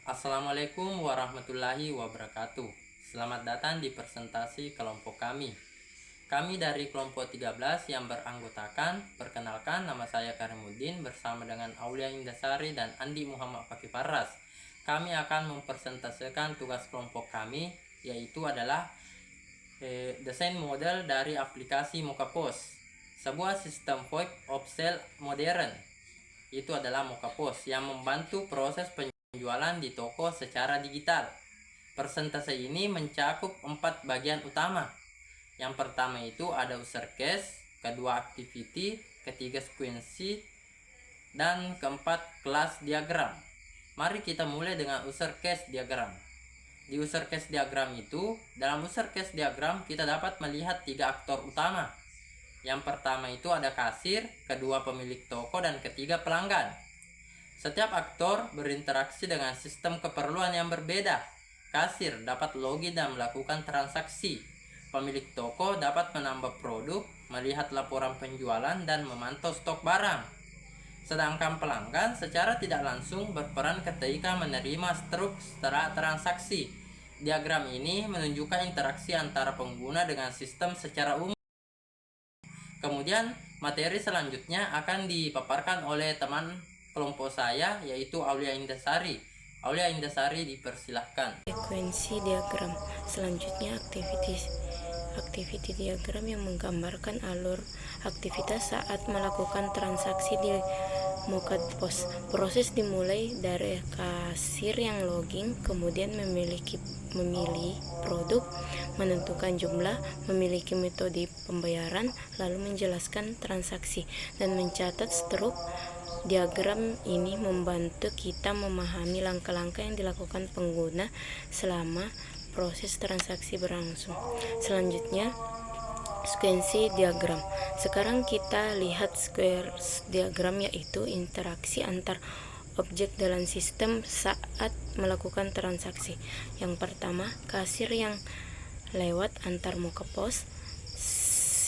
Assalamualaikum warahmatullahi wabarakatuh. Selamat datang di presentasi kelompok kami. Kami dari kelompok 13 yang beranggotakan, perkenalkan, nama saya Karimuddin bersama dengan Aulia Indasari dan Andi Muhammad Fakih Faras. Kami akan mempresentasikan tugas kelompok kami, yaitu adalah desain model dari aplikasi Mokapost, sebuah sistem point of sale modern. Itu adalah Mokapost yang membantu proses penjualan di toko secara digital. Persentase ini mencakup 4 bagian utama. Yang pertama itu ada user case, kedua activity, ketiga sequence, dan keempat kelas diagram. Mari kita mulai dengan user case diagram. Di user case diagram itu, dalam user case diagram kita dapat melihat 3 aktor utama. Yang pertama itu ada kasir, kedua pemilik toko, dan ketiga pelanggan. Setiap aktor berinteraksi dengan sistem keperluan yang berbeda. Kasir dapat login dan melakukan transaksi. Pemilik toko dapat menambah produk, melihat laporan penjualan, dan memantau stok barang. Sedangkan pelanggan secara tidak langsung berperan ketika menerima struk setelah transaksi. Diagram ini menunjukkan interaksi antara pengguna dengan sistem secara umum. Kemudian materi selanjutnya akan dipaparkan oleh teman kelompok saya, yaitu Aulia Indasari. Aulia Indasari, dipersilahkan. Sekuensi diagram. Selanjutnya activity diagram yang menggambarkan alur aktivitas saat melakukan transaksi di Mokapost. Proses dimulai dari kasir yang login, kemudian memilih produk, menentukan jumlah, memiliki metode pembayaran, lalu menjelaskan transaksi dan mencatat struk. Diagram ini membantu kita memahami langkah-langkah yang dilakukan pengguna selama proses transaksi berlangsung. Selanjutnya, sekuensi diagram. Sekarang kita lihat squares diagram, yaitu interaksi antar objek dalam sistem saat melakukan transaksi. Yang pertama, kasir yang lewat antar Mokapost.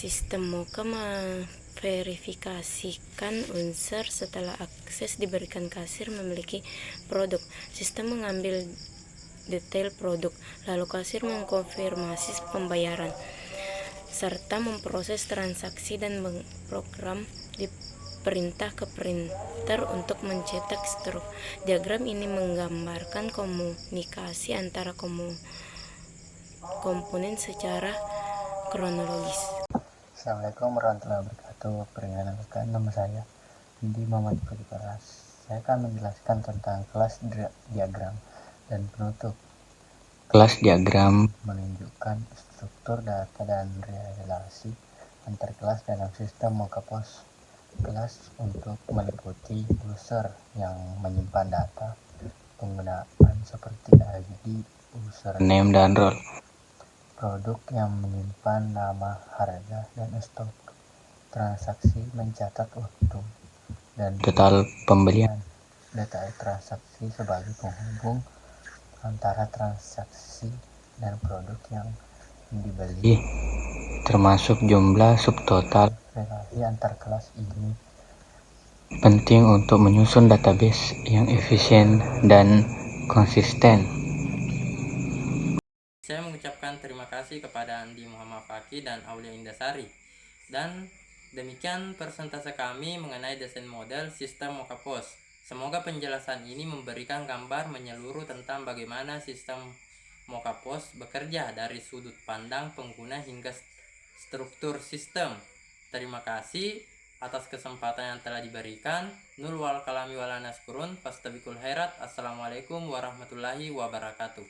Sistem Moka memverifikasikan unsur setelah akses diberikan kasir memiliki produk. Sistem mengambil detail produk, lalu kasir mengkonfirmasi pembayaran serta memproses transaksi dan memprogram di perintah ke printer untuk mencetak struk. Diagram ini menggambarkan komunikasi antara komponen secara kronologis. Assalamualaikum warahmatullahi wabarakatuh. Perkenalkan, nama saya Andi Muhammad Fakih Faras. Saya akan menjelaskan tentang kelas diagram dan penutup. Kelas diagram menunjukkan struktur data dan relasi antar kelas dalam sistem Mokapost. Kelas untuk meliputi user yang menyimpan data, penggunaan seperti ID, username, dan role. Produk yang menyimpan nama, harga, dan stok. Transaksi mencatat untung dan total pembelian. Data transaksi sebagai penghubung antara transaksi dan produk yang dibeli, termasuk jumlah subtotal. Relasi antar kelas ini penting untuk menyusun database yang efisien dan konsisten. Saya mengucapkan terima kasih kepada Andi Muhammad Fakih dan Aulia Indasari. Dan demikian presentase kami mengenai desain model sistem Mokapost. Semoga penjelasan ini memberikan gambar menyeluruh tentang bagaimana sistem Mokapost bekerja dari sudut pandang pengguna hingga struktur sistem. Terima kasih atas kesempatan yang telah diberikan. Nul wal kalami wala naskurun, fastabikul khairat. Assalamualaikum warahmatullahi wabarakatuh.